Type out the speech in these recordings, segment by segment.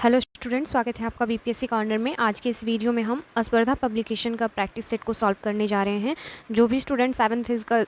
Hello students, स्वागत है आपका बीपीएससी कॉर्नर में। आज के इस वीडियो में हम स्पर्धा पब्लिकेशन का प्रैक्टिस सेट को सॉल्व करने जा रहे हैं। जो भी स्टूडेंट 7th का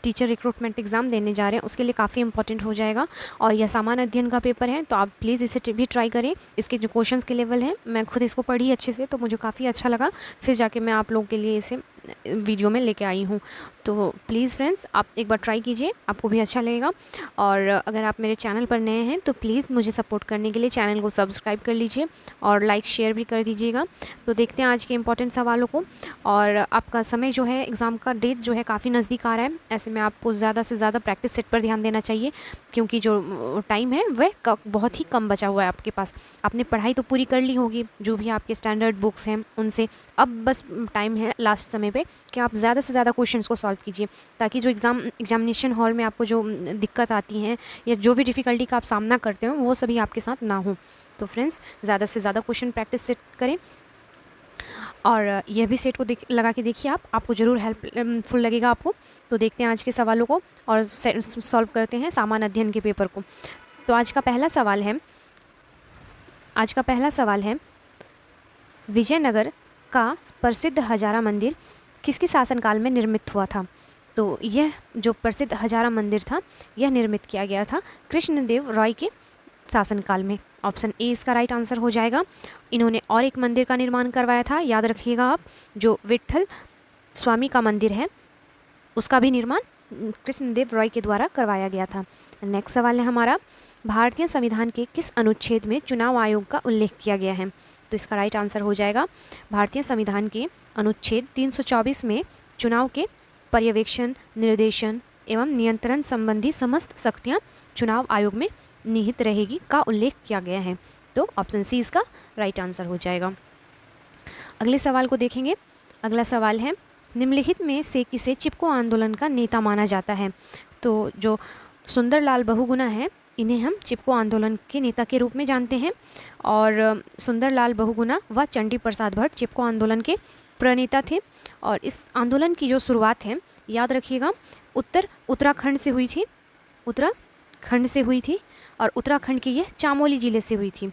टीचर रिक्रूटमेंट एग्ज़ाम देने जा रहे हैं उसके लिए काफ़ी इंपॉर्टेंट हो जाएगा और यह सामान्य अध्ययन का पेपर है, तो आप प्लीज़ इसे भी ट्राई करें। इसके जो क्वेश्चंस के लेवल हैं, मैं खुद इसको पढ़ी अच्छे से, तो मुझे काफ़ी अच्छा लगा, फिर जाके मैं आप लोगों के लिए इसे वीडियो में लेके आई हूँ। तो प्लीज़ फ्रेंड्स, आप एक बार ट्राई कीजिए, आपको भी अच्छा लगेगा। और अगर आप मेरे चैनल पर नए हैं तो प्लीज़ मुझे सपोर्ट करने के लिए चैनल को सब्सक्राइब कर लीजिए और लाइक शेयर भी कर दीजिएगा। तो देखते हैं आज के इंपॉर्टेंट सवालों को। और आपका समय जो है, एग्ज़ाम का डेट जो है काफ़ी नज़दीक आ रहा है, ऐसे में आपको ज़्यादा से ज़्यादा प्रैक्टिस सेट पर ध्यान देना चाहिए, क्योंकि जो टाइम है वह बहुत ही कम बचा हुआ है आपके पास। आपने पढ़ाई तो पूरी कर ली होगी, जो भी आपके स्टैंडर्ड बुक्स हैं उनसे। अब बस टाइम है लास्ट समय पे कि आप ज़्यादा से ज़्यादा क्वेश्चंस को सॉल्व कीजिए, ताकि जो एग्जामिनेशन हॉल में आपको जो दिक्कत आती हैं या जो भी डिफ़िकल्टी का आप सामना करते हो वो सभी आपके साथ ना हो। तो फ्रेंड्स, ज़्यादा से ज़्यादा क्वेश्चन प्रैक्टिस सेट करें और यह भी सेट को लगा के देखिए, आपको ज़रूर हेल्पफुल लगेगा आपको। तो देखते हैं आज के सवालों को और सॉल्व करते हैं सामान्य अध्ययन के पेपर को। तो आज का पहला सवाल है विजयनगर का प्रसिद्ध हजारा मंदिर किसके शासनकाल में निर्मित हुआ था? तो यह जो प्रसिद्ध हजारा मंदिर था, यह निर्मित किया गया था कृष्णदेव राय के शासनकाल में। ऑप्शन ए इसका राइट आंसर हो जाएगा। इन्होंने और एक मंदिर का निर्माण करवाया था, याद रखिएगा आप, जो विट्ठल स्वामी का मंदिर है उसका भी निर्माण कृष्णदेव राय के द्वारा करवाया गया था। नेक्स्ट सवाल है हमारा, भारतीय संविधान के किस अनुच्छेद में चुनाव आयोग का उल्लेख किया गया है? तो इसका राइट आंसर हो जाएगा भारतीय संविधान के अनुच्छेद 324 में चुनाव के पर्यवेक्षण, निर्देशन एवं नियंत्रण संबंधी समस्त शक्तियाँ चुनाव आयोग में निहित रहेगी का उल्लेख किया गया है। तो ऑप्शन सी इसका राइट आंसर हो जाएगा। अगले सवाल को देखेंगे। अगला सवाल है, निम्नलिखित में से किसे चिपको आंदोलन का नेता माना जाता है? तो जो सुंदरलाल बहुगुणा है, इन्हें हम चिपको आंदोलन के नेता के रूप में जानते हैं। और सुंदरलाल बहुगुणा व चंडी प्रसाद भट्ट चिपको आंदोलन के प्रणेता थे। और इस आंदोलन की जो शुरुआत है, याद रखिएगा, उत्तराखंड से हुई थी और उत्तराखंड के यह चामोली ज़िले से हुई थी,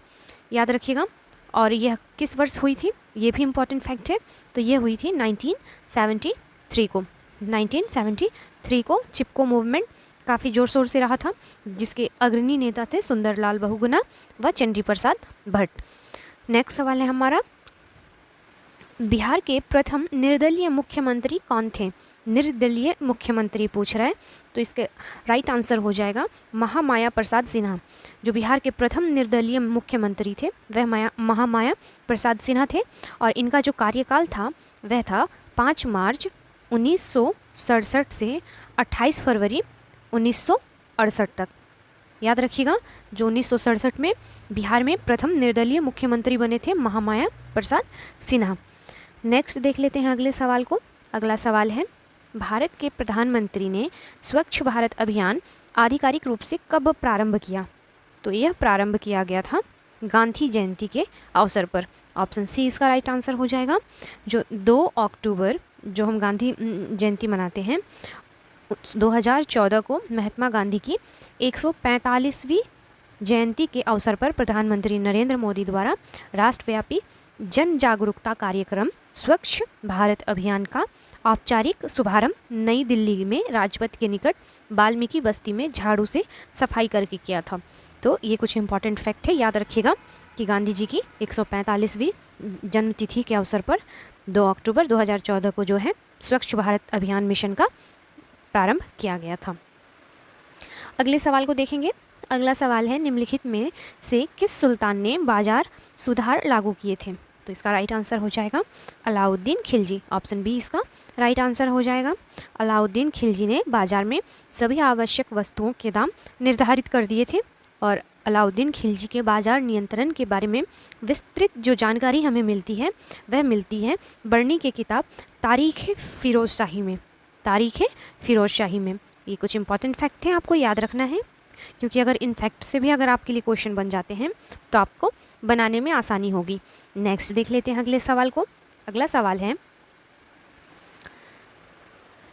याद रखिएगा। और यह किस वर्ष हुई थी, ये भी इम्पॉर्टेंट फैक्ट है। तो यह हुई थी 1973 को चिपको मूवमेंट काफ़ी ज़ोर शोर से रहा था, जिसके अग्रणी नेता थे सुंदरलाल बहुगुणा व चंडी प्रसाद भट्ट। नेक्स्ट सवाल है हमारा, बिहार के प्रथम निर्दलीय मुख्यमंत्री कौन थे? निर्दलीय मुख्यमंत्री पूछ रहा है, तो इसके राइट आंसर हो जाएगा महामाया प्रसाद सिन्हा। जो बिहार के प्रथम निर्दलीय मुख्यमंत्री थे वह महामाया प्रसाद सिन्हा थे। और इनका जो कार्यकाल था वह था 5 मार्च 1967 से 28 फरवरी 1968 तक। याद रखिएगा, जो 1967 में बिहार में प्रथम निर्दलीय मुख्यमंत्री बने थे महामाया प्रसाद सिन्हा। नेक्स्ट देख लेते हैं अगले सवाल को। अगला सवाल है, भारत के प्रधानमंत्री ने स्वच्छ भारत अभियान आधिकारिक रूप से कब प्रारंभ किया? तो यह प्रारंभ किया गया था गांधी जयंती के अवसर पर। ऑप्शन सी इसका राइट आंसर हो जाएगा। जो 2 अक्टूबर जो हम गांधी जयंती मनाते हैं, 2014 को महात्मा गांधी की 145वीं जयंती के अवसर पर प्रधानमंत्री नरेंद्र मोदी द्वारा राष्ट्रव्यापी जन जागरूकता कार्यक्रम स्वच्छ भारत अभियान का औपचारिक शुभारंभ नई दिल्ली में राजपथ के निकट वाल्मीकि बस्ती में झाड़ू से सफाई करके किया था। तो ये कुछ इंपॉर्टेंट फैक्ट है, याद रखिएगा कि गांधी जी की 145वीं जन्मतिथि के अवसर पर 2 अक्टूबर 2014 को जो है स्वच्छ भारत अभियान मिशन का प्रारंभ किया गया था। अगले सवाल को देखेंगे। अगला सवाल है, निम्नलिखित में से किस सुल्तान ने बाजार सुधार लागू किए थे? तो इसका राइट आंसर हो जाएगा अलाउद्दीन खिलजी। ऑप्शन बी इसका राइट आंसर हो जाएगा। अलाउद्दीन खिलजी ने बाजार में सभी आवश्यक वस्तुओं के दाम निर्धारित कर दिए थे। और अलाउद्दीन खिलजी के बाजार नियंत्रण के बारे में विस्तृत जो जानकारी हमें मिलती है वह मिलती है बर्नी की किताब तारीख़ फ़िरोज़ शाही में। ये कुछ इंपॉर्टेंट फैक्ट हैं, आपको याद रखना है, क्योंकि अगर इन फैक्ट से भी अगर आपके लिए क्वेश्चन बन जाते हैं तो आपको बनाने में आसानी होगी। नेक्स्ट देख लेते हैं अगले सवाल को। अगला सवाल है,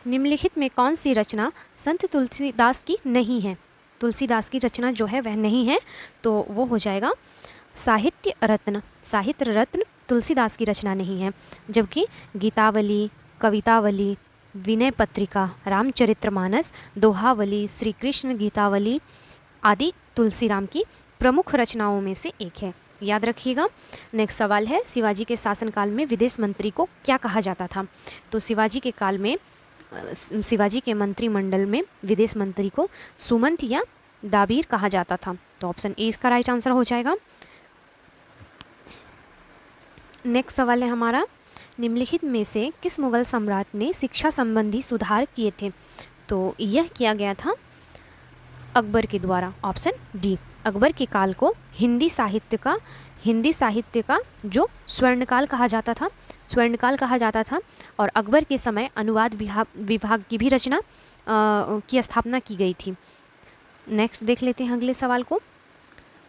निम्नलिखित में कौन सी रचना संत तुलसीदास की नहीं है? तुलसीदास की रचना जो है वह नहीं है, तो वो हो जाएगा साहित्य रत्न तुलसीदास की रचना नहीं है, जबकि गीतावली, कवितावली, विनय पत्रिका, रामचरितमानस, दोहावली, श्री कृष्ण गीतावली आदि तुलसीराम की प्रमुख रचनाओं में से एक है। याद रखिएगा। नेक्स्ट सवाल है, शिवाजी के शासनकाल में विदेश मंत्री को क्या कहा जाता था? तो शिवाजी के काल में शिवाजी के मंत्रिमंडल में विदेश मंत्री को सुमंत या दाबीर कहा जाता था। तो ऑप्शन ए इसका राइट आंसर हो जाएगा। नेक्स्ट सवाल है हमारा, निम्नलिखित में से किस मुगल सम्राट ने शिक्षा संबंधी सुधार किए थे? तो यह किया गया था अकबर के द्वारा। ऑप्शन डी, अकबर के काल को हिंदी साहित्य का जो स्वर्णकाल कहा जाता था और अकबर के समय अनुवाद विभाग की भी रचना की स्थापना की गई थी। नेक्स्ट देख लेते हैं अगले सवाल को।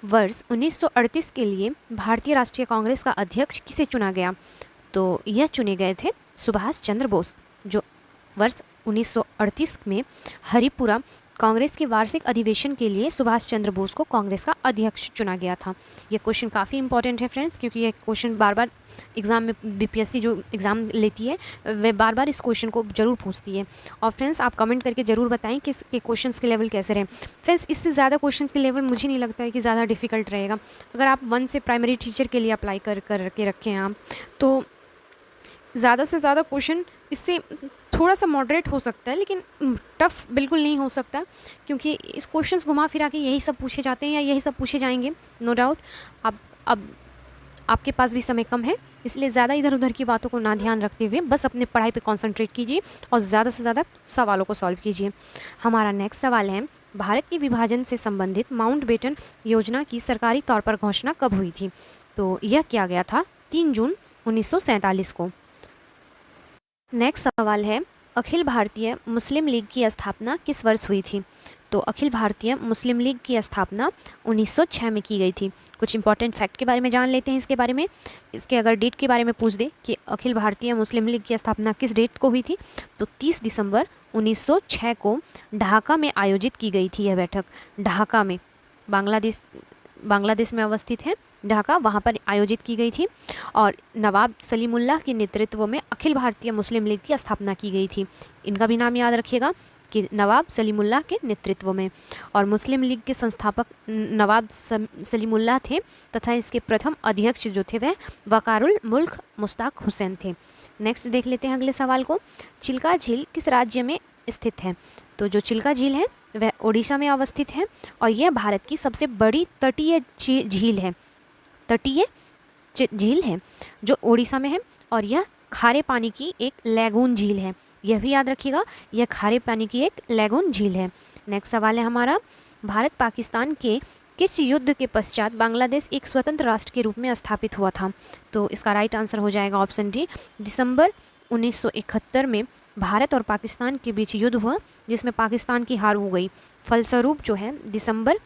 वर्ष 1938 के लिए भारतीय राष्ट्रीय कांग्रेस का अध्यक्ष किसे चुना गया? तो यह चुने गए थे सुभाष चंद्र बोस, जो वर्ष 1938 में हरिपुरा कांग्रेस के वार्षिक अधिवेशन के लिए सुभाष चंद्र बोस को कांग्रेस का अध्यक्ष चुना गया था। यह क्वेश्चन काफ़ी इंपॉर्टेंट है फ्रेंड्स, क्योंकि यह क्वेश्चन बार बार एग्ज़ाम में बीपीएससी जो एग्ज़ाम लेती है वे बार बार इस क्वेश्चन को ज़रूर पूछती है। और फ्रेंड्स आप कमेंट करके ज़रूर बताएं कि इसके क्वेश्चन के लेवल कैसे रहे। फ्रेंड्स इससे ज़्यादा क्वेश्चन के लेवल मुझे नहीं लगता है कि ज़्यादा डिफिकल्ट रहेगा। अगर आप 1 से प्राइमरी टीचर के लिए अप्लाई कर के रखें हैं आप, तो ज़्यादा से ज़्यादा क्वेश्चन इससे थोड़ा सा मॉडरेट हो सकता है, लेकिन टफ़ बिल्कुल नहीं हो सकता, क्योंकि इस क्वेश्चंस घुमा फिरा के यही सब पूछे जाते हैं या यही सब पूछे जाएंगे, नो डाउट। अब आपके पास भी समय कम है, इसलिए ज़्यादा इधर उधर की बातों को ना ध्यान रखते हुए बस अपने पढ़ाई पे कंसंट्रेट कीजिए और ज़्यादा से ज़्यादा सवालों को सॉल्व कीजिए। हमारा नेक्स्ट सवाल है, भारत के विभाजन से संबंधित माउंटबेटन योजना की सरकारी तौर पर घोषणा कब हुई थी? तो यह किया गया था 3 जून 1947 को। नेक्स्ट सवाल है, अखिल भारतीय मुस्लिम लीग की स्थापना किस वर्ष हुई थी? तो अखिल भारतीय मुस्लिम लीग की स्थापना 1906 में की गई थी। कुछ इंपॉर्टेंट फैक्ट के बारे में जान लेते हैं इसके बारे में। इसके अगर डेट के बारे में पूछ दे कि अखिल भारतीय मुस्लिम लीग की स्थापना किस डेट को हुई थी, तो 30 दिसंबर 1906 को ढाका में आयोजित की गई थी। यह बैठक ढाका में, बांग्लादेश में अवस्थित है ढाका, वहाँ पर आयोजित की गई थी और नवाब सलीमुल्लाह के नेतृत्व में अखिल भारतीय मुस्लिम लीग की स्थापना की गई थी। इनका भी नाम याद रखिएगा कि नवाब सलीमुल्लाह के नेतृत्व में, और मुस्लिम लीग के संस्थापक नवाब सलीमुल्लाह थे तथा इसके प्रथम अध्यक्ष जो थे वह वकारुल मुल्क मुश्ताक हुसैन थे। नेक्स्ट देख लेते हैं अगले सवाल को। चिल्का झील किस राज्य में स्थित है? तो जो चिल्का झील है वह ओडिशा में अवस्थित है और यह भारत की सबसे बड़ी तटीय झील है जो ओडिशा में है, और यह खारे पानी की एक लैगून झील है। यह भी याद रखिएगा, यह खारे पानी की एक लैगून झील है। नेक्स्ट सवाल है हमारा, भारत पाकिस्तान के किस युद्ध के पश्चात बांग्लादेश एक स्वतंत्र राष्ट्र के रूप में स्थापित हुआ था? तो इसका राइट आंसर हो जाएगा ऑप्शन डी, दिसंबर 1971 में भारत और पाकिस्तान के बीच युद्ध हुआ जिसमें पाकिस्तान की हार हो गई। फलस्वरूप जो है दिसंबर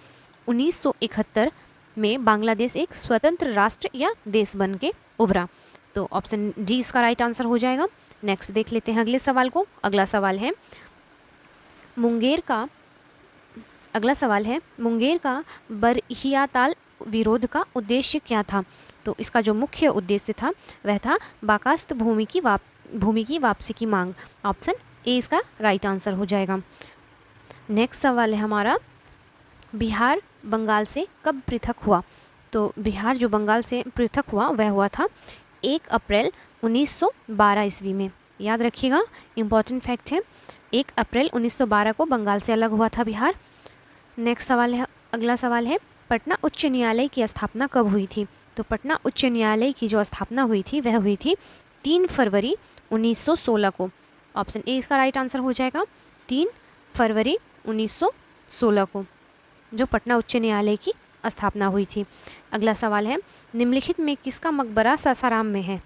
1971 में बांग्लादेश एक स्वतंत्र राष्ट्र या देश बन के उभरा। तो ऑप्शन डी इसका राइट आंसर हो जाएगा। नेक्स्ट देख लेते हैं अगले सवाल को। अगला सवाल है मुंगेर का बरहियाताल विरोध का उद्देश्य क्या था? तो इसका जो मुख्य उद्देश्य था वह था बाकास्त भूमि की वापसी की मांग। ऑप्शन ए इसका राइट आंसर हो जाएगा। नेक्स्ट सवाल है हमारा, बिहार बंगाल से कब पृथक हुआ? तो बिहार जो बंगाल से पृथक हुआ वह हुआ था 1 अप्रैल 1912 ईस्वी में। याद रखिएगा, इम्पॉर्टेंट फैक्ट है, 1 अप्रैल 1912 को बंगाल से अलग हुआ था बिहार। नेक्स्ट सवाल है, अगला सवाल है, पटना उच्च न्यायालय की स्थापना कब हुई थी? तो पटना उच्च न्यायालय की जो स्थापना हुई थी वह हुई थी 3 फरवरी 1916 को। ऑप्शन ए इसका राइट आंसर हो जाएगा, 3 फरवरी 1916 को जो पटना उच्च न्यायालय की स्थापना हुई थी। अगला सवाल है, निम्नलिखित में किसका मकबरा सासाराम में है?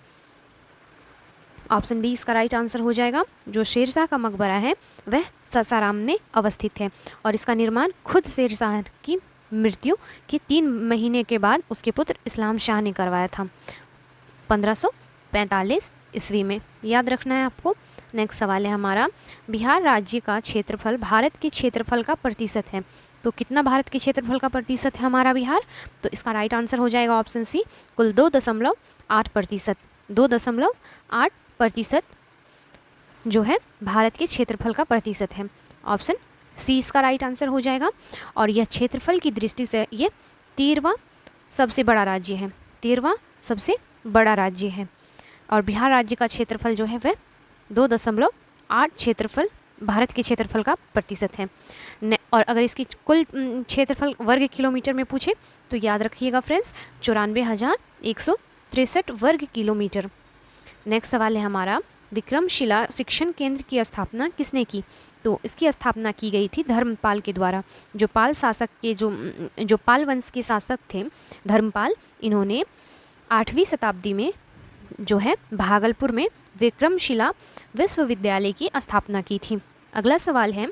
ऑप्शन बी इसका राइट आंसर हो जाएगा, जो शेरशाह का मकबरा है वह सासाराम में अवस्थित है और इसका निर्माण खुद शेरशाह की मृत्यु के 3 महीने के बाद उसके पुत्र इस्लाम शाह ने करवाया था 1545 ईस्वी में। याद रखना है आपको। नेक्स्ट सवाल है हमारा, बिहार राज्य का क्षेत्रफल भारत के क्षेत्रफल का प्रतिशत है। तो कितना भारत के क्षेत्रफल का प्रतिशत है हमारा बिहार? तो इसका राइट आंसर हो जाएगा ऑप्शन सी, कुल 2.8%। 2.8% जो है भारत के क्षेत्रफल का प्रतिशत है। ऑप्शन सी इसका राइट आंसर हो जाएगा। और यह क्षेत्रफल की दृष्टि से ये 13वां सबसे बड़ा राज्य है। 13वां सबसे बड़ा राज्य है। और बिहार राज्य का क्षेत्रफल जो है वह 2.8 क्षेत्रफल भारत के क्षेत्रफल का प्रतिशत है। और अगर इसकी कुल क्षेत्रफल वर्ग किलोमीटर में पूछे तो याद रखिएगा फ्रेंड्स, 94,163 वर्ग किलोमीटर। नेक्स्ट सवाल है हमारा, विक्रमशिला शिक्षण केंद्र की स्थापना किसने की? तो इसकी स्थापना की गई थी धर्मपाल के द्वारा। जो पाल शासक के जो पाल वंश के शासक थे धर्मपाल, इन्होंने 8वीं शताब्दी में जो है भागलपुर में विक्रमशिला विश्वविद्यालय की स्थापना की थी। अगला सवाल है,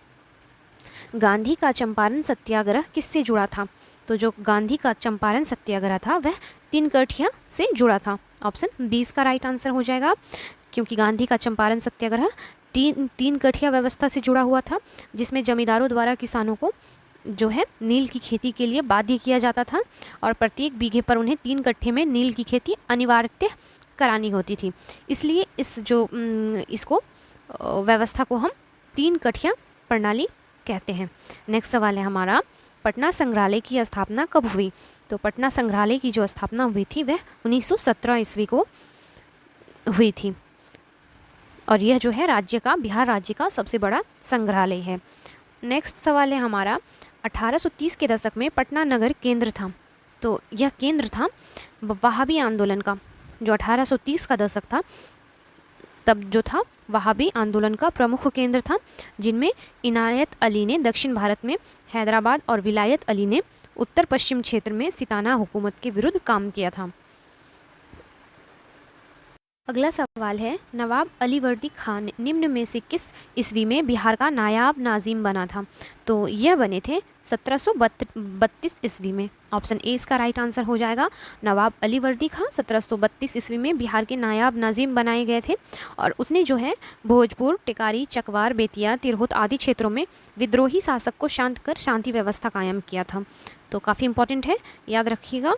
गांधी का चंपारण सत्याग्रह किससे जुड़ा था? तो जो गांधी का चंपारण सत्याग्रह था वह तीनकठिया से जुड़ा था। ऑप्शन बी इसका राइट आंसर हो जाएगा, क्योंकि गांधी का चंपारण सत्याग्रह तीनकठिया व्यवस्था से जुड़ा हुआ था, जिसमें जमींदारों द्वारा किसानों को जो है नील की खेती के लिए बाध्य किया जाता था और प्रत्येक बीघे पर उन्हें 3 कट्ठे में नील की खेती अनिवार्य करानी होती थी। इसलिए इसको व्यवस्था को हम 3 कठिया प्रणाली कहते हैं। नेक्स्ट सवाल है हमारा, पटना संग्रहालय की स्थापना कब हुई? तो पटना संग्रहालय की जो स्थापना हुई थी वह 1917 ईस्वी को हुई थी। और यह जो है बिहार राज्य का सबसे बड़ा संग्रहालय है। नेक्स्ट सवाल है हमारा, 1830 के दशक में पटना नगर केंद्र था। तो यह केंद्र था वहाबी आंदोलन का। जो 1830 का दशक था तब जो था वहाबी आंदोलन का प्रमुख केंद्र था, जिनमें इनायत अली ने दक्षिण भारत में हैदराबाद और विलायत अली ने उत्तर पश्चिम क्षेत्र में सिताना हुकूमत के विरुद्ध काम किया था। अगला सवाल है, नवाब अलीवर्दी खान निम्न में से किस ईस्वी में बिहार का नायाब नाजिम बना था? तो यह बने थे 1732 ईस्वी में। ऑप्शन ए इसका राइट आंसर हो जाएगा। नवाब अलीवर्दी खान 1732 ईस्वी में बिहार के नायाब नाजिम बनाए गए थे और उसने जो है भोजपुर, टिकारी, चकवार, बेतिया, तिरहुत आदि क्षेत्रों में विद्रोही शासक को शांत कर शांति व्यवस्था कायम किया था। तो काफ़ी इंपॉर्टेंट है, याद रखिएगा।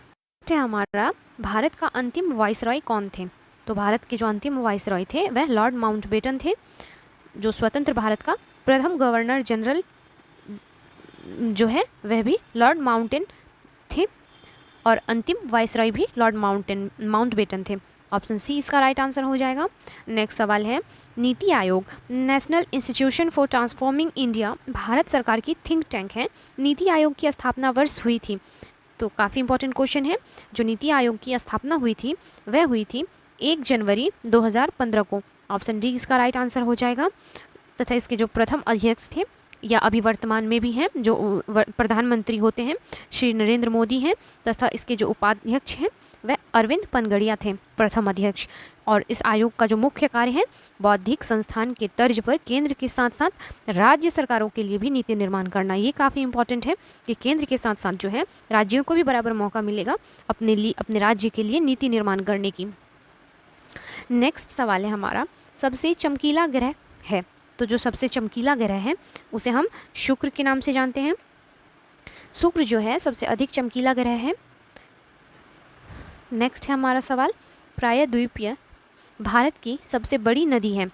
हमारा, भारत का अंतिम वाइसरॉय कौन थे? तो भारत के जो अंतिम वाइसरॉय थे वह लॉर्ड माउंटबेटन थे, जो स्वतंत्र भारत का प्रथम गवर्नर जनरल जो है वह भी लॉर्ड माउंटेन थे और अंतिम वाइसरॉय भी लॉर्ड माउंटबेटन थे। ऑप्शन सी इसका राइट आंसर हो जाएगा। नेक्स्ट सवाल है, NITI Aayog national institution for transforming India Bharat सरकार की थिंक टैंक है। नीति आयोग की स्थापना वर्ष हुई थी? तो काफ़ी इंपॉर्टेंट क्वेश्चन है। जो नीति आयोग की स्थापना हुई थी वह हुई थी 1 जनवरी 2015 को। ऑप्शन डी इसका राइट आंसर हो जाएगा। तथा इसके जो प्रथम अध्यक्ष थे या अभी वर्तमान में भी हैं, जो प्रधानमंत्री होते हैं, श्री नरेंद्र मोदी हैं, तथा इसके जो उपाध्यक्ष हैं वह अरविंद पनगड़िया थे, प्रथम अध्यक्ष। और इस आयोग का जो मुख्य कार्य है बौद्धिक संस्थान के तर्ज पर केंद्र के साथ साथ राज्य सरकारों के लिए भी नीति निर्माण करना। ये काफ़ी इंपॉर्टेंट है कि केंद्र के साथ साथ जो है राज्यों को भी बराबर मौका मिलेगा अपने राज्य के लिए नीति निर्माण करने की। नेक्स्ट सवाल है हमारा, सबसे चमकीला ग्रह है। तो जो सबसे चमकीला ग्रह है उसे हम शुक्र के नाम से जानते हैं। शुक्र जो है सबसे अधिक चमकीला ग्रह है। नेक्स्ट है हमारा सवाल, प्रायद्वीपीय भारत की सबसे बड़ी नदी है।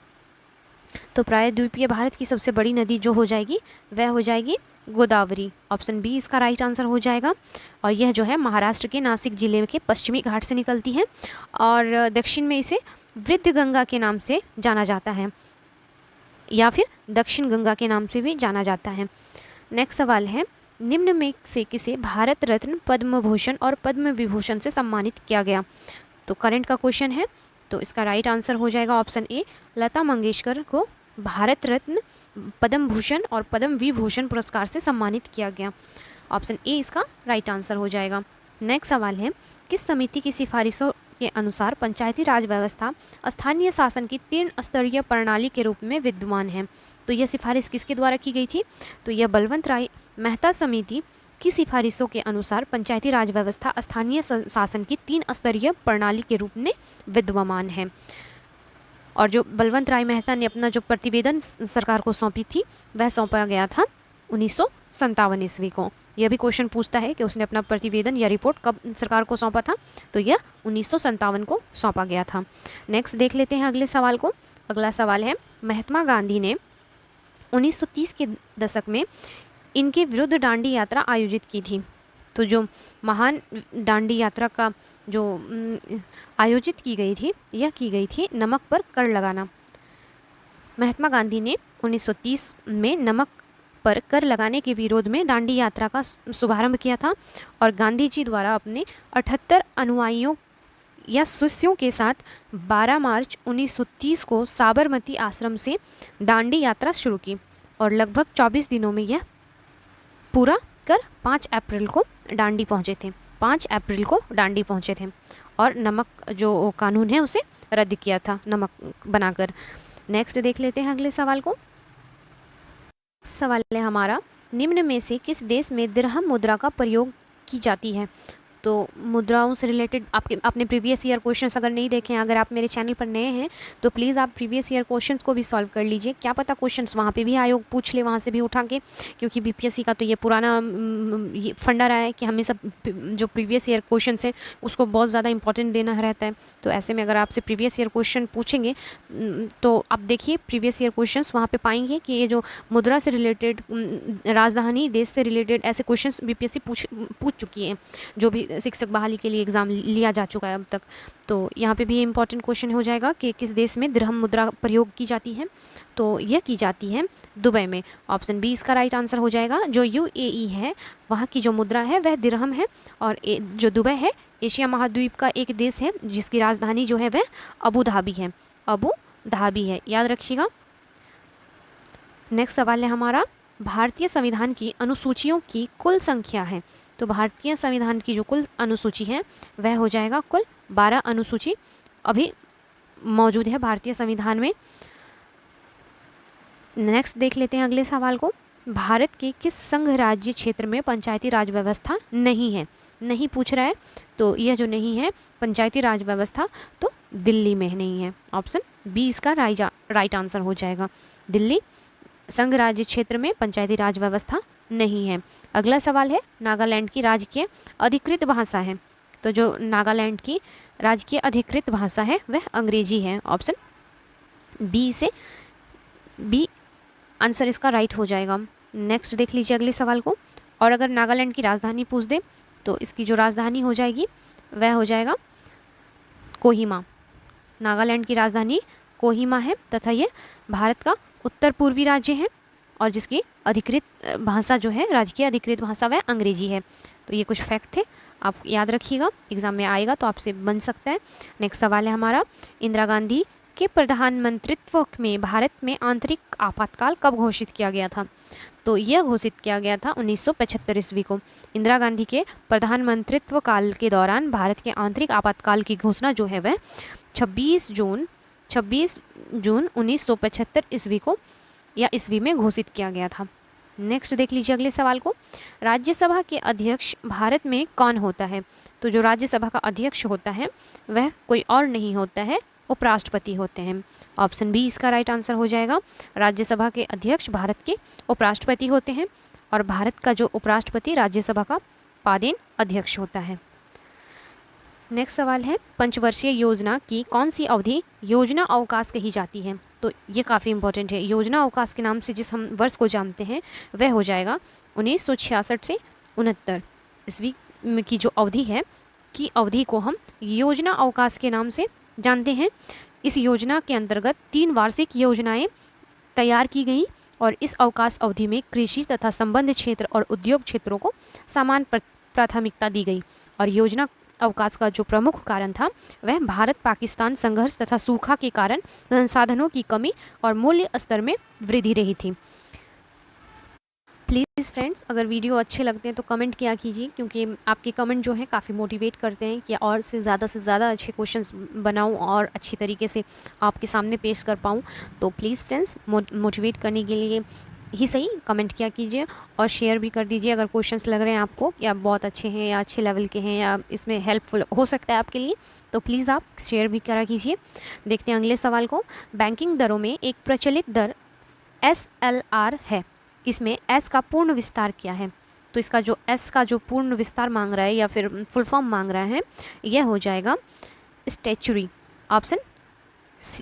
तो प्रायद्वीपीय भारत की सबसे बड़ी नदी जो हो जाएगी वह हो जाएगी गोदावरी। ऑप्शन बी इसका राइट आंसर हो जाएगा। और यह जो है महाराष्ट्र के नासिक जिले के पश्चिमी घाट से निकलती है और दक्षिण में इसे वृद्ध गंगा के नाम से जाना जाता है या फिर दक्षिण गंगा के नाम से भी जाना जाता है। नेक्स्ट सवाल है, निम्न में से किसे भारत रत्न, पद्म भूषण और पद्म विभूषण से सम्मानित किया गया? तो करंट का क्वेश्चन है, तो इसका राइट आंसर हो जाएगा ऑप्शन ए, लता मंगेशकर को भारत रत्न, पद्म भूषण और पद्म विभूषण पुरस्कार से सम्मानित किया गया। ऑप्शन ए इसका राइट आंसर हो जाएगा। नेक्स्ट सवाल है, किस समिति की सिफारिशों के अनुसार पंचायती राज व्यवस्था स्थानीय शासन की 3 स्तरीय प्रणाली के रूप में विद्यमान है? तो यह सिफारिश किसके द्वारा की गई थी? तो यह बलवंत राय मेहता समिति की सिफारिशों के अनुसार पंचायती राज व्यवस्था स्थानीय शासन की 3 स्तरीय प्रणाली के रूप में विद्यमान है। और जो बलवंत राय मेहता ने अपना जो प्रतिवेदन सरकार को सौंपी थी वह सौंपा गया था 1957 ईस्वी को। यह भी क्वेश्चन पूछता है कि उसने अपना प्रतिवेदन या रिपोर्ट कब सरकार को सौंपा था, तो यह 1957 को सौंपा गया था। नेक्स्ट देख लेते हैं अगले सवाल को। अगला सवाल है, महात्मा गांधी ने 1930 के दशक में इनके विरुद्ध दांडी यात्रा आयोजित की थी। तो जो महान दांडी यात्रा का जो आयोजित की गई थी, यह की गई थी नमक पर कर लगाना। महात्मा गांधी ने 1930 में नमक पर कर लगाने के विरोध में दांडी यात्रा का शुभारंभ किया था और गांधी जी द्वारा अपने 78 अनुयायियों या शिष्यों के साथ 12 मार्च 1930 को साबरमती आश्रम से दांडी यात्रा शुरू की और लगभग 24 दिनों में यह पूरा कर 5 अप्रैल को दांडी पहुँचे थे। 5 अप्रैल को दांडी पहुँचे थे और नमक जो कानून है उसे रद्द किया था नमक बनाकर। नेक्स्ट देख लेते हैं अगले सवाल को। सवाल है हमारा, निम्न में से किस देश में दिरहम मुद्रा का प्रयोग की जाती है। तो मुद्राओं से रिलेटेड आपने प्रीवियस ईयर क्वेश्चंस अगर नहीं देखे हैं, अगर आप मेरे चैनल पर नए हैं तो प्लीज़ आप प्रीवियस ईयर क्वेश्चंस को भी सॉल्व कर लीजिए। क्या पता क्वेश्चंस वहाँ पे भी आयोग पूछ ले, वहाँ से भी उठा के, क्योंकि बीपीएससी का तो ये पुराना ये फंडा रहा है कि हमें सब जो प्रीवियस ईयर क्वेश्चन है उसको बहुत ज़्यादा इंपॉर्टेंट देना रहता है। तो ऐसे में अगर आपसे प्रीवियस ईयर क्वेश्चन पूछेंगे तो आप देखिए प्रीवियस ईयर क्वेश्चन वहाँ पर पाएंगे कि ये जो मुद्रा से रिलेटेड, राजधानी देश से रिलेटेड ऐसे क्वेश्चन बीपीएससी पूछ चुकी है, जो भी शिक्षक बहाली के लिए एग्ज़ाम लिया जा चुका है अब तक। तो यहाँ पे भी ये इंपॉर्टेंट क्वेश्चन हो जाएगा कि किस देश में दिरहम मुद्रा प्रयोग की जाती है। तो यह की जाती है दुबई में। ऑप्शन बी इसका राइट आंसर हो जाएगा। जो यूएई है वहाँ की जो मुद्रा है वह दिरहम है और जो दुबई है एशिया महाद्वीप का एक देश है जिसकी राजधानी जो है वह अबू धाबी है। अबू धाबी है, याद रखिएगा। नेक्स्ट सवाल है हमारा, भारतीय संविधान की अनुसूचियों की कुल संख्या है। तो भारतीय संविधान की जो कुल अनुसूची है वह हो जाएगा कुल 12 अनुसूची अभी मौजूद है भारतीय संविधान में। नेक्स्ट देख लेते हैं अगले सवाल को। भारत के किस संघ राज्य क्षेत्र में पंचायती राज व्यवस्था नहीं है। नहीं पूछ रहा है, तो यह जो नहीं है पंचायती राज व्यवस्था तो दिल्ली में नहीं है। ऑप्शन बी इसका राइट आंसर हो जाएगा। दिल्ली संघ राज्य क्षेत्र में पंचायती राज व्यवस्था नहीं है। अगला सवाल है, नागालैंड की राजकीय अधिकृत भाषा है। तो जो नागालैंड की राजकीय अधिकृत भाषा है वह अंग्रेजी है। ऑप्शन बी आंसर इसका राइट हो जाएगा। नेक्स्ट देख लीजिए अगले सवाल को। और अगर नागालैंड की राजधानी पूछ दे तो इसकी जो राजधानी हो जाएगी वह हो जाएगा कोहिमा। नागालैंड की राजधानी कोहिमा है तथा ये भारत का उत्तर पूर्वी राज्य है और जिसकी अधिकृत भाषा जो है, राजकीय अधिकृत भाषा वह अंग्रेजी है। तो ये कुछ फैक्ट थे, आप याद रखिएगा, एग्जाम में आएगा तो आपसे बन सकता है। नेक्स्ट सवाल है हमारा, इंदिरा गांधी के प्रधानमंत्रित्व में भारत में आंतरिक आपातकाल कब घोषित किया गया था। तो यह घोषित किया गया था 1975 ईस्वी को। इंदिरा गांधी के प्रधानमंत्रित्व काल के दौरान भारत के आंतरिक आपातकाल की घोषणा जो है वह 26 जून 1975 ईस्वी को या ईस्वी में घोषित किया गया था। नेक्स्ट देख लीजिए अगले सवाल को। राज्यसभा के अध्यक्ष भारत में कौन होता है। तो जो राज्यसभा का अध्यक्ष होता है वह कोई और नहीं होता है, उपराष्ट्रपति होते हैं। ऑप्शन बी इसका राइट आंसर हो जाएगा। राज्यसभा के अध्यक्ष भारत के उपराष्ट्रपति होते हैं और भारत का जो उपराष्ट्रपति राज्यसभा का पादेन अध्यक्ष होता है। नेक्स्ट सवाल है, पंचवर्षीय योजना की कौन सी अवधि योजना अवकाश कही जाती है। तो ये काफ़ी इंपॉर्टेंट है। योजना अवकाश के नाम से जिस हम वर्ष को जानते हैं वह हो जाएगा 1966 से 69 ईस्वी की जो अवधि है की अवधि को हम योजना अवकाश के नाम से जानते हैं। इस योजना के अंतर्गत 3 वार्षिक योजनाएं तैयार की गई और इस अवकाश अवधि में कृषि तथा संबद्ध क्षेत्र और उद्योग क्षेत्रों को समान प्राथमिकता दी गई। और योजना अवकाश का जो प्रमुख कारण था वह भारत पाकिस्तान संघर्ष तथा सूखा के कारण संसाधनों की कमी और मूल्य स्तर में वृद्धि रही थी। प्लीज़ फ्रेंड्स, अगर वीडियो अच्छे लगते हैं तो कमेंट किया कीजिए, क्योंकि आपके कमेंट जो हैं काफ़ी मोटिवेट करते हैं कि और से ज़्यादा अच्छे क्वेश्चंस बनाऊं और अच्छी तरीके से आपके सामने पेश कर पाऊं। तो प्लीज़ फ्रेंड्स, मोटिवेट करने के लिए ही सही कमेंट किया कीजिए और शेयर भी कर दीजिए अगर क्वेश्चंस लग रहे हैं आपको कि आप बहुत अच्छे हैं या अच्छे लेवल के हैं या इसमें हेल्पफुल हो सकता है आपके लिए, तो प्लीज़ आप शेयर भी करा कीजिए। देखते हैं अगले सवाल को। बैंकिंग दरों में एक प्रचलित दर SLR है, इसमें एस का पूर्ण विस्तार क्या है? तो इसका जो एस का जो पूर्ण विस्तार मांग रहा है या फिर फुल फॉर्म मांग रहा है, यह हो जाएगा स्टैचुरी। ऑप्शन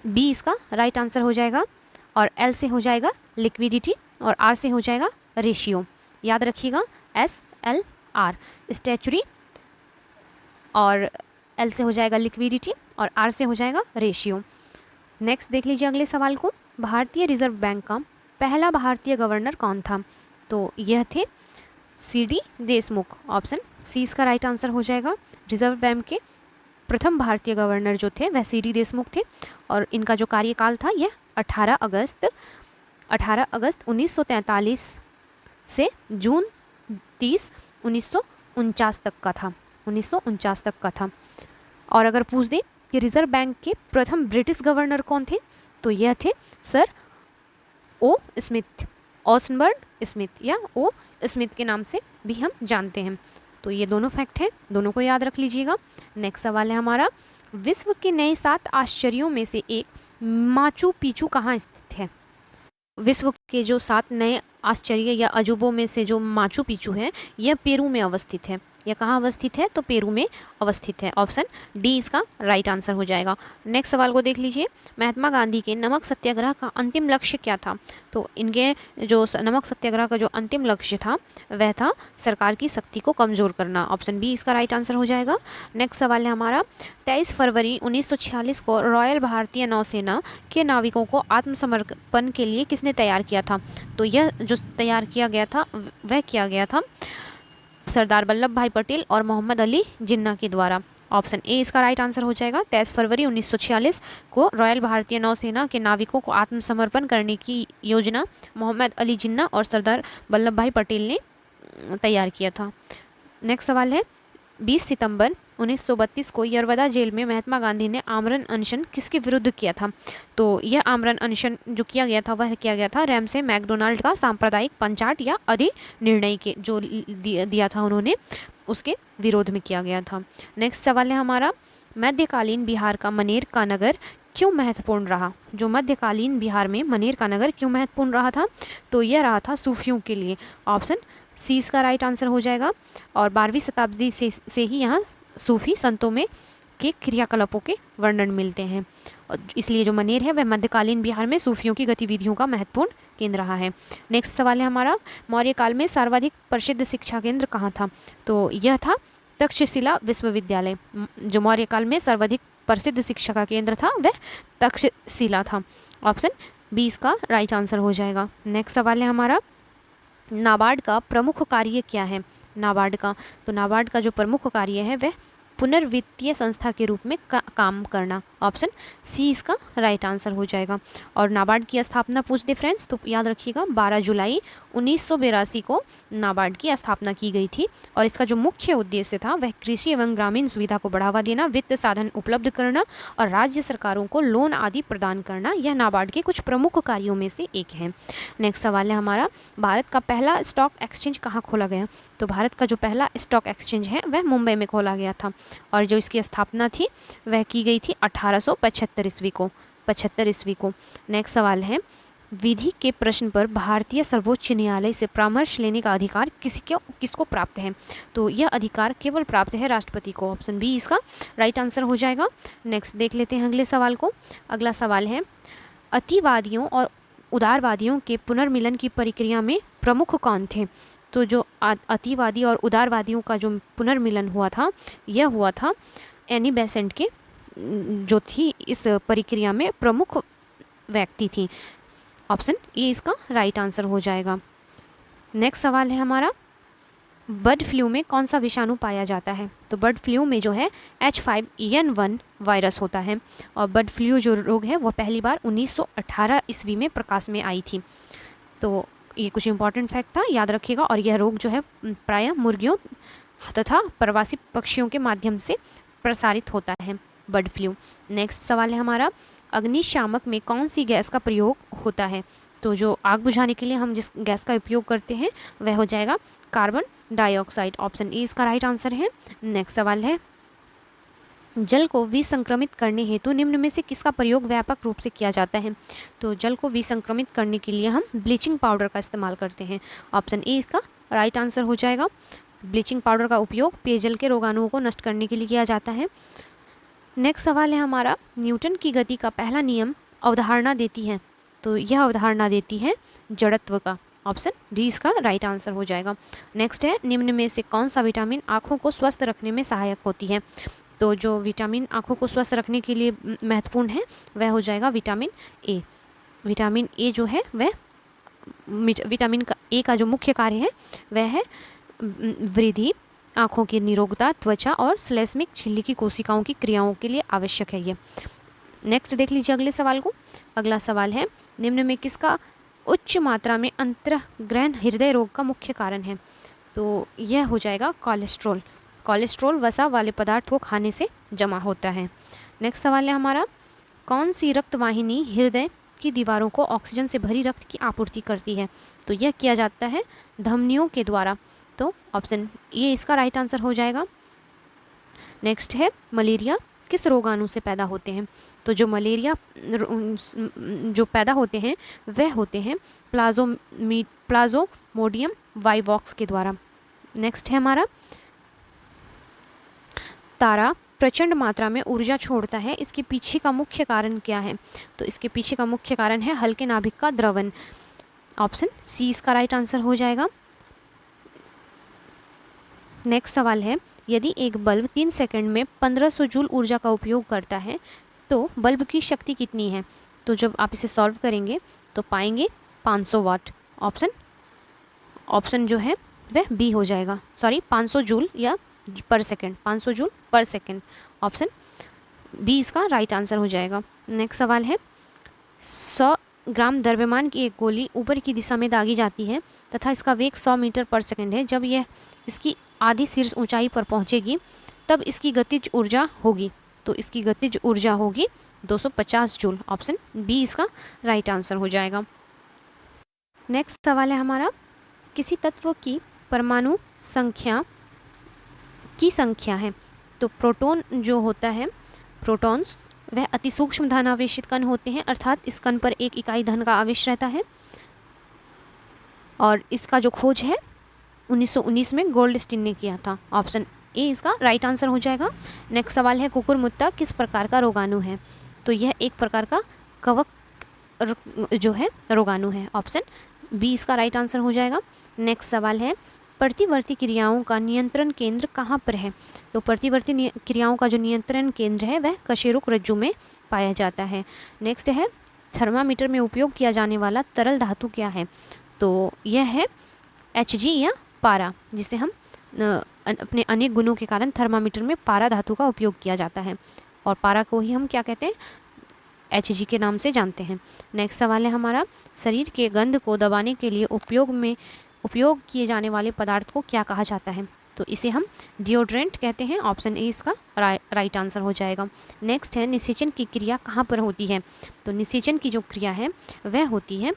बी इसका राइट आंसर हो जाएगा। और एल से हो जाएगा लिक्विडिटी और आर से हो जाएगा रेशियो। याद रखिएगा, एस एल आर स्टैचुरी, और एल से हो जाएगा लिक्विडिटी और आर से हो जाएगा रेशियो। नेक्स्ट देख लीजिए अगले सवाल को। भारतीय रिजर्व बैंक का पहला भारतीय गवर्नर कौन था? तो यह थे सी.डी. देशमुख। ऑप्शन सी इसका राइट आंसर हो जाएगा। रिजर्व बैंक के प्रथम भारतीय गवर्नर जो थे वह सी.डी. देशमुख थे और इनका जो कार्यकाल था यह 18 अगस्त 1943 से जून 30 1949 तक का था। 1949 तक का था। और अगर पूछ दे कि रिजर्व बैंक के प्रथम ब्रिटिश गवर्नर कौन थे, तो यह थे सर ओ स्मिथ, ऑसनबर्ग स्मिथ या ओ स्मिथ के नाम से भी हम जानते हैं। तो ये दोनों फैक्ट हैं, दोनों को याद रख लीजिएगा। नेक्स्ट सवाल है हमारा, विश्व के नए 7 आश्चर्यों में से एक माचू पिचू कहाँ स्थित है? विश्व के जो 7 नए आश्चर्य या अजूबों में से जो माचू पिचू है, यह पेरू में अवस्थित है। यह कहाँ अवस्थित है? तो पेरू में अवस्थित है। ऑप्शन डी इसका राइट आंसर हो जाएगा। नेक्स्ट सवाल को देख लीजिए। महात्मा गांधी के नमक सत्याग्रह का अंतिम लक्ष्य क्या था? तो इनके जो नमक सत्याग्रह का जो अंतिम लक्ष्य था वह था सरकार की शक्ति को कमज़ोर करना। ऑप्शन बी इसका राइट आंसर हो जाएगा। नेक्स्ट सवाल है हमारा, 23 फरवरी 1946 को रॉयल भारतीय नौसेना के नाविकों को आत्मसमर्पण के लिए किसने तैयार किया था? तो यह जो तैयार किया गया था वह किया गया था सरदार वल्लभ भाई पटेल और मोहम्मद अली जिन्ना के द्वारा। ऑप्शन ए इसका राइट आंसर हो जाएगा। 23 फरवरी 1946 को रॉयल भारतीय नौसेना के नाविकों को आत्मसमर्पण करने की योजना मोहम्मद अली जिन्ना और सरदार वल्लभ भाई पटेल ने तैयार किया था। नेक्स्ट सवाल है, 20 सितंबर 1932 को यरवदा जेल में महात्मा गांधी ने आमरण अनशन किसके विरुद्ध किया था? तो यह आमरण अनशन जो किया गया था वह किया गया था रैमसे मैकडोनाल्ड का सांप्रदायिक पंचाट या अधिनिर्णय के जो दिया था उन्होंने, उसके विरोध में किया गया था। नेक्स्ट सवाल है हमारा, मध्यकालीन बिहार का मनेर का नगर क्यों महत्वपूर्ण रहा? जो मध्यकालीन बिहार में मनेर का नगर क्यों महत्वपूर्ण रहा था? तो यह रहा था सूफियों के लिए। ऑप्शन सी इसका राइट आंसर हो जाएगा। और 12वीं शताब्दी से ही यहाँ सूफी संतों में के क्रियाकलापों के वर्णन मिलते हैं, और इसलिए जो मनेर है वह मध्यकालीन बिहार में सूफियों की गतिविधियों का महत्वपूर्ण केंद्र रहा है। नेक्स्ट सवाल है हमारा, मौर्य काल में सर्वाधिक प्रसिद्ध शिक्षा केंद्र कहाँ था? तो यह था तक्षशिला विश्वविद्यालय। जो मौर्य काल में सर्वाधिक प्रसिद्ध शिक्षा का केंद्र था वह तक्षशिला था। ऑप्शन बी इसका राइट आंसर हो जाएगा। नेक्स्ट सवाल है हमारा, नाबार्ड का प्रमुख कार्य क्या है? नाबार्ड का जो प्रमुख कार्य है वह पुनर्वित्तीय संस्था के रूप में काम करना। ऑप्शन सी इसका राइट आंसर हो जाएगा। और नाबार्ड की स्थापना पूछ दे फ्रेंड्स तो याद रखिएगा 12 जुलाई 1982 को नाबार्ड की स्थापना की गई थी और इसका जो मुख्य उद्देश्य था वह कृषि एवं ग्रामीण सुविधा को बढ़ावा देना, वित्त साधन उपलब्ध करना और राज्य सरकारों को लोन आदि प्रदान करना, यह नाबार्ड के कुछ प्रमुख कार्यों में से एक है। नेक्स्ट सवाल है हमारा, भारत का पहला स्टॉक एक्सचेंज कहाँ खोला गया? तो भारत का जो पहला स्टॉक एक्सचेंज है वह मुंबई में खोला गया था और जो इसकी स्थापना थी वह की गई थी 1875 ईस्वी को। नेक्स्ट सवाल है, विधि के प्रश्न पर भारतीय सर्वोच्च न्यायालय से परामर्श लेने का अधिकार किसको प्राप्त है? तो यह अधिकार केवल प्राप्त है राष्ट्रपति को। ऑप्शन बी इसका राइट आंसर हो जाएगा। नेक्स्ट देख लेते हैं अगले सवाल को। अगला सवाल है, अतिवादियों और उदारवादियों के पुनर्मिलन की प्रक्रिया में प्रमुख कौन थे? तो जो अतिवादी और उदारवादियों का जो पुनर्मिलन हुआ था यह हुआ था एनी बेसेंट के जो थी इस प्रक्रिया में प्रमुख व्यक्ति थी। ऑप्शन ए इसका राइट आंसर हो जाएगा। नेक्स्ट सवाल है हमारा, बर्ड फ्लू में कौन सा विषाणु पाया जाता है? तो बर्ड फ्लू में जो है H5N1 वायरस होता है और बर्ड फ्लू जो रोग है वह पहली बार 1918 ईस्वी में प्रकाश में आई थी। तो ये कुछ इंपॉर्टेंट फैक्ट था, याद रखिएगा। और यह रोग जो है प्रायः मुर्गियों तथा प्रवासी पक्षियों के माध्यम से प्रसारित होता है, बर्ड फ्लू। नेक्स्ट सवाल है हमारा, अग्निशामक में कौन सी गैस का प्रयोग होता है? तो जो आग बुझाने के लिए हम जिस गैस का उपयोग करते हैं वह हो जाएगा कार्बन डाइऑक्साइड। ऑप्शन ए इसका राइट आंसर है। नेक्स्ट सवाल है, जल को विसंक्रमित करने हेतु निम्न में से किसका प्रयोग व्यापक रूप से किया जाता है? तो जल को विसंक्रमित करने के लिए हम ब्लीचिंग पाउडर का इस्तेमाल करते हैं। ऑप्शन ए इसका राइट आंसर हो जाएगा। ब्लीचिंग पाउडर का उपयोग पेयजल के रोगाणुओं को नष्ट करने के लिए किया जाता है। नेक्स्ट सवाल है हमारा, न्यूटन की गति का पहला नियम अवधारणा देती है, तो यह अवधारणा देती है जड़त्व का। ऑप्शन डी इसका राइट आंसर हो जाएगा। नेक्स्ट है, निम्न में से कौन सा विटामिन आँखों को स्वस्थ रखने में सहायक होती है? तो जो विटामिन आँखों को स्वस्थ रखने के लिए महत्वपूर्ण है वह हो जाएगा विटामिन ए। विटामिन ए जो है वह विटामिन का ए का जो मुख्य कार्य है वह है वृद्धि, आँखों की निरोगता, त्वचा और श्लेष्मिक झिल्ली की कोशिकाओं की क्रियाओं के लिए आवश्यक है ये। नेक्स्ट देख लीजिए अगले सवाल को। अगला सवाल है, निम्न में किसका उच्च मात्रा में अंतर्ग्रहण हृदय रोग का मुख्य कारण है? तो यह हो जाएगा कोलेस्ट्रॉल। कोलेस्ट्रॉल वसा वाले पदार्थ को खाने से जमा होता है। नेक्स्ट सवाल है हमारा, कौन सी रक्त वाहिनी हृदय की दीवारों को ऑक्सीजन से भरी रक्त की आपूर्ति करती है? तो यह किया जाता है धमनियों के द्वारा। तो ऑप्शन ये इसका राइट आंसर हो जाएगा। नेक्स्ट है, मलेरिया किस रोगाणु से पैदा होते हैं? तो जो मलेरिया जो पैदा होते हैं वह होते हैं प्लाज्मोडियम वाइवॉक्स के द्वारा। नेक्स्ट है हमारा, तारा प्रचंड मात्रा में ऊर्जा छोड़ता है, इसके पीछे का मुख्य कारण क्या है? तो इसके पीछे का मुख्य कारण है हल्के नाभिक का द्रवण। ऑप्शन सी इसका राइट आंसर हो जाएगा। नेक्स्ट सवाल है, यदि एक बल्ब 3 सेकंड में 1500 जूल ऊर्जा का उपयोग करता है तो बल्ब की शक्ति कितनी है? तो जब आप इसे सॉल्व करेंगे तो पाएंगे 500 वाट। ऑप्शन जो है वह बी हो जाएगा, सॉरी 500 जूल या per second, 500 joule per second. Option B इसका राइट आंसर हो जाएगा। नेक्स्ट सवाल है, 100 ग्राम द्रव्यमान की एक गोली ऊपर की दिशा में दागी जाती है तथा इसका वेग 100 मीटर पर सेकंड है। जब यह इसकी आधी शीर्ष ऊंचाई पर पहुंचेगी तब इसकी गतिज ऊर्जा होगी, तो इसकी गतिज ऊर्जा होगी 250 जूल। ऑप्शन बी इसका राइट आंसर हो जाएगा। नेक्स्ट सवाल है हमारा, किसी तत्व की परमाणु संख्या की संख्या है? तो प्रोटॉन जो होता है, प्रोटॉन्स वह अति सूक्ष्म धन आवेशित कण होते हैं, अर्थात इस कण पर 1 इकाई धन का आवेश रहता है और इसका जो खोज है 1919 में गोल्डस्टीन ने किया था। ऑप्शन ए इसका राइट आंसर हो जाएगा। नेक्स्ट सवाल है, कुकुरमुत्ता किस प्रकार का रोगाणु है? तो यह एक प्रकार का कवक जो है रोगाणु है। ऑप्शन बी इसका राइट आंसर हो जाएगा। नेक्स्ट सवाल है, प्रतिवर्ती क्रियाओं का नियंत्रण केंद्र कहाँ पर है? तो प्रतिवर्ती क्रियाओं का जो नियंत्रण केंद्र है वह कशेरुक रज्जु में पाया जाता है। नेक्स्ट है, थर्मामीटर में उपयोग किया जाने वाला तरल धातु क्या है? तो यह है Hg या पारा, जिसे हम अपने अनेक गुणों के कारण थर्मामीटर में पारा धातु का उपयोग किया जाता है और पारा को ही हम क्या कहते हैं? Hg के नाम से जानते हैं। नेक्स्ट सवाल है हमारा, शरीर के गंध को दबाने के लिए उपयोग किए जाने वाले पदार्थ को क्या कहा जाता है? तो इसे हम डिओड्रेंट कहते हैं। ऑप्शन ए इसका राइट आंसर हो जाएगा। नेक्स्ट है, निषेचन की क्रिया कहाँ पर होती है? तो निषेचन की जो क्रिया है वह होती है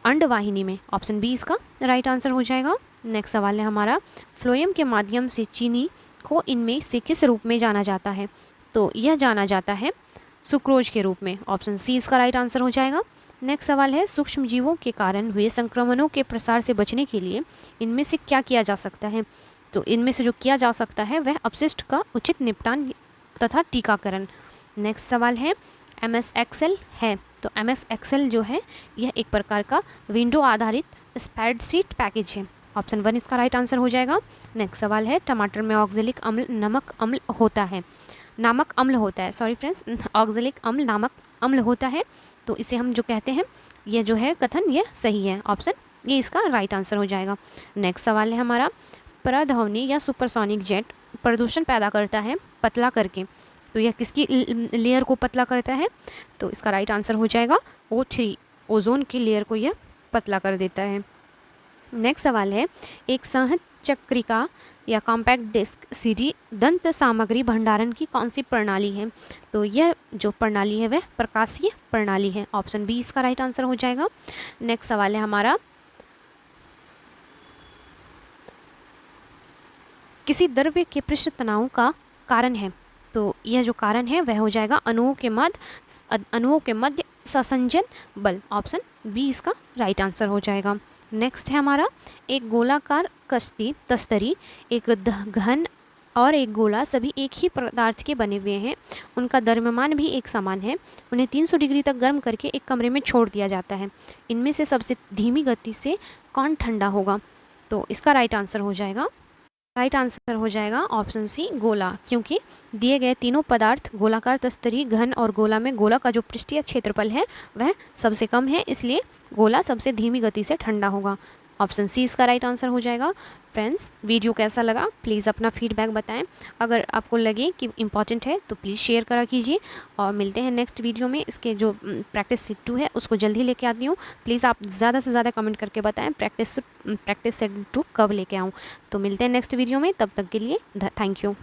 अंडवाहिनी में। ऑप्शन बी इसका राइट आंसर हो जाएगा। नेक्स्ट सवाल है हमारा, फ्लोएम के माध्यम से चीनी को इनमें से किस रूप में जाना जाता है? तो यह जाना जाता है सुक्रोज के रूप में। ऑप्शन सी इसका राइट आंसर हो जाएगा। नेक्स्ट सवाल है, सूक्ष्म जीवों के कारण हुए संक्रमणों के प्रसार से बचने के लिए इनमें से क्या किया जा सकता है? तो इनमें से जो किया जा सकता है वह अपशिष्ट का उचित निपटान तथा टीकाकरण। नेक्स्ट सवाल है, MS Excel है, तो MS Excel जो है यह एक प्रकार का विंडो आधारित स्प्रेडशीट पैकेज है। ऑप्शन 1 इसका राइट आंसर हो जाएगा। नेक्स्ट सवाल है, टमाटर में ऑक्जेलिक अम्ल नामक अम्ल होता है, सॉरी फ्रेंड्स, ऑक्जेलिक अम्ल नामक अम्ल होता है, तो इसे हम जो कहते हैं यह जो है कथन यह सही है। ऑप्शन ये इसका राइट आंसर हो जाएगा। नेक्स्ट सवाल है हमारा, पराध्वनि या सुपरसोनिक जेट प्रदूषण पैदा करता है पतला करके, तो यह किसकी लेयर को पतला करता है? तो इसका राइट आंसर हो जाएगा O3, ओजोन की लेयर को यह पतला कर देता है। नेक्स्ट सवाल है, एक सहचक्रिका या कॉम्पैक्ट डिस्क सीडी दंत सामग्री भंडारण की कौन सी प्रणाली है? तो यह जो प्रणाली है वह प्रकाशीय प्रणाली है। ऑप्शन बी इसका राइट आंसर हो जाएगा। नेक्स्ट सवाल है हमारा, किसी द्रव्य के पृष्ठ तनाव का कारण है? तो यह जो कारण है वह हो जाएगा अणुओं के मध्य संसंजन बल। ऑप्शन बी इसका राइट आंसर हो जाएगा। नेक्स्ट है हमारा, एक गोलाकार कश्ती तस्तरी, एक घन और एक गोला सभी एक ही पदार्थ के बने हुए हैं। उनका द्रव्यमान भी एक समान है। उन्हें 300 डिग्री तक गर्म करके एक कमरे में छोड़ दिया जाता है। इनमें से सबसे धीमी गति से कौन ठंडा होगा? तो इसका राइट आंसर हो जाएगा ऑप्शन सी गोला, क्योंकि दिए गए तीनों पदार्थ गोलाकार तस्तरी, घन और गोला में गोला का जो पृष्ठीय क्षेत्रफल है वह सबसे कम है, इसलिए गोला सबसे धीमी गति से ठंडा होगा। ऑप्शन सी इसका राइट आंसर हो जाएगा। फ्रेंड्स, वीडियो कैसा लगा प्लीज़ अपना फीडबैक बताएं। अगर आपको लगे कि इम्पॉर्टेंट है तो प्लीज़ शेयर करा कीजिए, और मिलते हैं नेक्स्ट वीडियो में। इसके जो प्रैक्टिस सेट 2 है उसको जल्दी लेके आती हूँ। प्लीज़ आप ज़्यादा से ज़्यादा कमेंट करके बताएं प्रैक्टिस सेट 2 कब लेके आऊँ। तो मिलते हैं नेक्स्ट वीडियो में, तब तक के लिए थैंक यू।